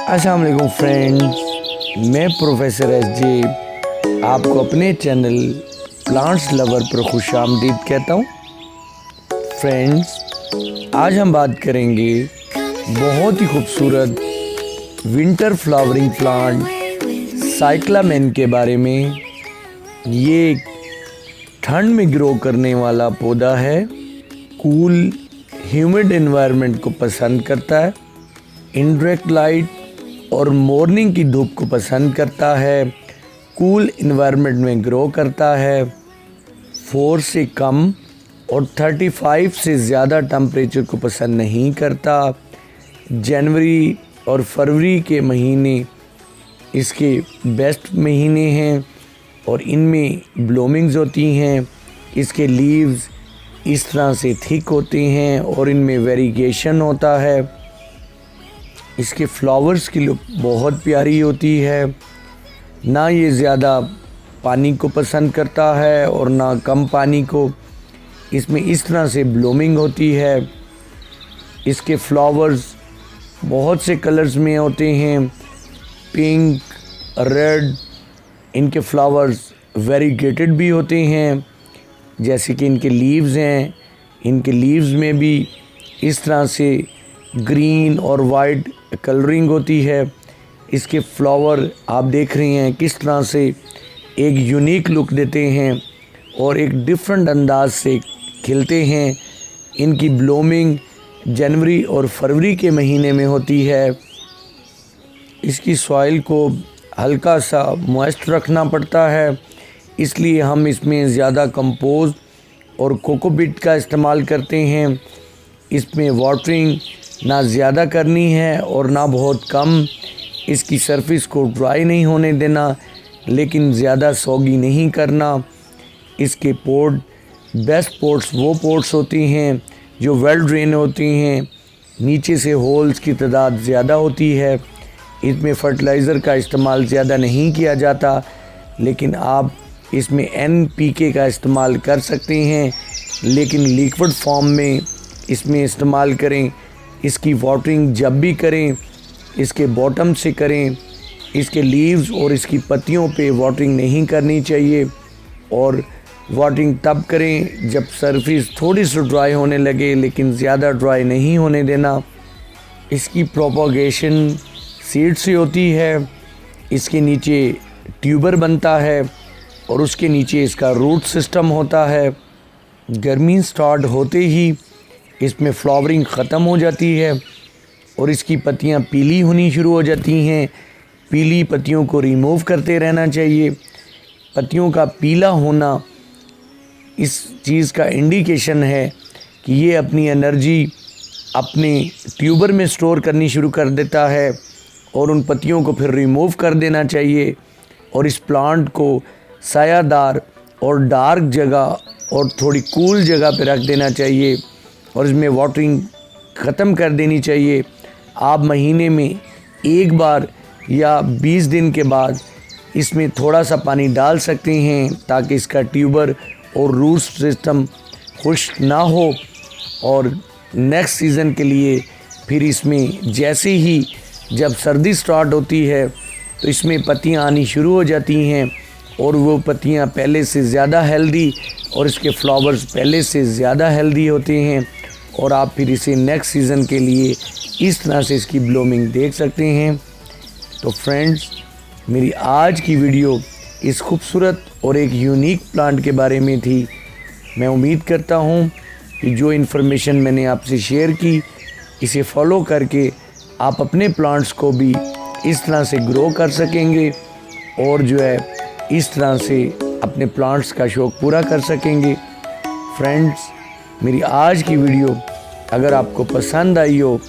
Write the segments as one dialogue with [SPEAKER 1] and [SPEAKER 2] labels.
[SPEAKER 1] अस्सलाम वालेकुम फ्रेंड्स, मैं प्रोफेसर SJ आपको अपने चैनल प्लांट्स लवर पर खुशामदीद कहता हूँ। फ्रेंड्स, आज हम बात करेंगे बहुत ही खूबसूरत विंटर फ्लावरिंग प्लांट साइक्लामेन के बारे में। ये ठंड में ग्रो करने वाला पौधा है, कूल ह्यूमिड एनवायरनमेंट को पसंद करता है, इनडायरेक्ट लाइट और मॉर्निंग की धूप को पसंद करता है, कूल एनवायरनमेंट में ग्रो करता है, 4 से कम और 35 से ज़्यादा टेम्परेचर को पसंद नहीं करता। जनवरी और फरवरी के महीने इसके बेस्ट महीने हैं और इनमें ब्लूमिंग्स होती हैं। इसके लीव्स इस तरह से थिक होते हैं और इनमें वेरिगेशन होता है। इसके फ्लावर्स की लुक बहुत प्यारी होती है, ना ये ज़्यादा पानी को पसंद करता है और ना कम पानी को। इसमें इस तरह से ब्लूमिंग होती है। इसके फ्लावर्स बहुत से कलर्स में होते हैं, पिंक, रेड। इनके फ्लावर्स वेरीगेटेड भी होते हैं, जैसे कि इनके लीव्स हैं। इनके लीव्स में भी इस तरह से ग्रीन और वाइट कलरिंग होती है। इसके फ्लावर आप देख रहे हैं किस तरह से एक यूनिक लुक देते हैं और एक डिफरेंट अंदाज से खिलते हैं। इनकी ब्लूमिंग जनवरी और फरवरी के महीने में होती है। इसकी सॉइल को हल्का सा मॉइस्ट रखना पड़ता है, इसलिए हम इसमें ज़्यादा कंपोस्ट और कोकोपीट का इस्तेमाल करते हैं। इसमें वाटरिंग ना ज़्यादा करनी है और ना बहुत कम। इसकी सरफेस को ड्राई नहीं होने देना, लेकिन ज़्यादा सॉगी नहीं करना। इसके पोट बेस्ट पोट्स वो पोट्स होती हैं जो वेल ड्रेन होती हैं, नीचे से होल्स की तादाद ज़्यादा होती है। इसमें फर्टिलाइज़र का इस्तेमाल ज़्यादा नहीं किया जाता, लेकिन आप इसमें NPK का इस्तेमाल कर सकते हैं, लेकिन लिक्विड फॉर्म में इसमें इस्तेमाल करें। इसकी वाटरिंग जब भी करें, इसके बॉटम से करें। इसके लीव्स और इसकी पत्तियों पे वाटरिंग नहीं करनी चाहिए, और वाटरिंग तब करें जब सरफेस थोड़ी सी ड्राई होने लगे, लेकिन ज़्यादा ड्राई नहीं होने देना। इसकी प्रोपगेशन सीड से होती है। इसके नीचे ट्यूबर बनता है और उसके नीचे इसका रूट सिस्टम होता है। गर्मी स्टार्ट होते ही इसमें फ्लावरिंग ख़त्म हो जाती है और इसकी पत्तियां पीली होनी शुरू हो जाती हैं। पीली पत्तियों को रिमूव करते रहना चाहिए। पत्तियों का पीला होना इस चीज़ का इंडिकेशन है कि ये अपनी एनर्जी अपने ट्यूबर में स्टोर करनी शुरू कर देता है, और उन पत्तियों को फिर रिमूव कर देना चाहिए और इस प्लांट को सायादार और डार्क जगह और थोड़ी कूल जगह पर रख देना चाहिए और इसमें वाटरिंग ख़त्म कर देनी चाहिए। आप महीने में एक बार या 20 दिन के बाद इसमें थोड़ा सा पानी डाल सकते हैं, ताकि इसका ट्यूबर और रूट सिस्टम खुश्क ना हो। और नेक्स्ट सीज़न के लिए फिर इसमें जैसे ही जब सर्दी स्टार्ट होती है तो इसमें पत्तियां आनी शुरू हो जाती हैं, और वो पत्तियां पहले से ज़्यादा हेल्दी और इसके फ्लावर्स पहले से ज़्यादा हेल्दी होते हैं, और आप फिर इसे नेक्स्ट सीज़न के लिए इस तरह से इसकी ब्लूमिंग देख सकते हैं। तो फ्रेंड्स, मेरी आज की वीडियो इस खूबसूरत और एक यूनिक प्लांट के बारे में थी। मैं उम्मीद करता हूँ कि जो इन्फॉर्मेशन मैंने आपसे शेयर की, इसे फॉलो करके आप अपने प्लांट्स को भी इस तरह से ग्रो कर सकेंगे और जो है इस तरह से अपने प्लांट्स का शौक़ पूरा कर सकेंगे। फ्रेंड्स, मेरी आज की वीडियो अगर आपको पसंद आई हो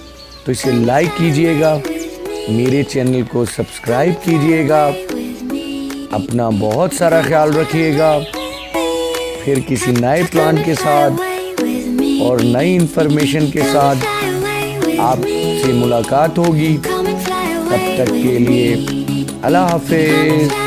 [SPEAKER 1] तो इसे लाइक कीजिएगा, मेरे चैनल को सब्सक्राइब कीजिएगा। अपना बहुत सारा ख्याल रखिएगा। फिर किसी नए प्लान के साथ और नई इन्फॉर्मेशन के साथ आपसे मुलाकात होगी। तब तक के लिए अल्लाह हाफिज़।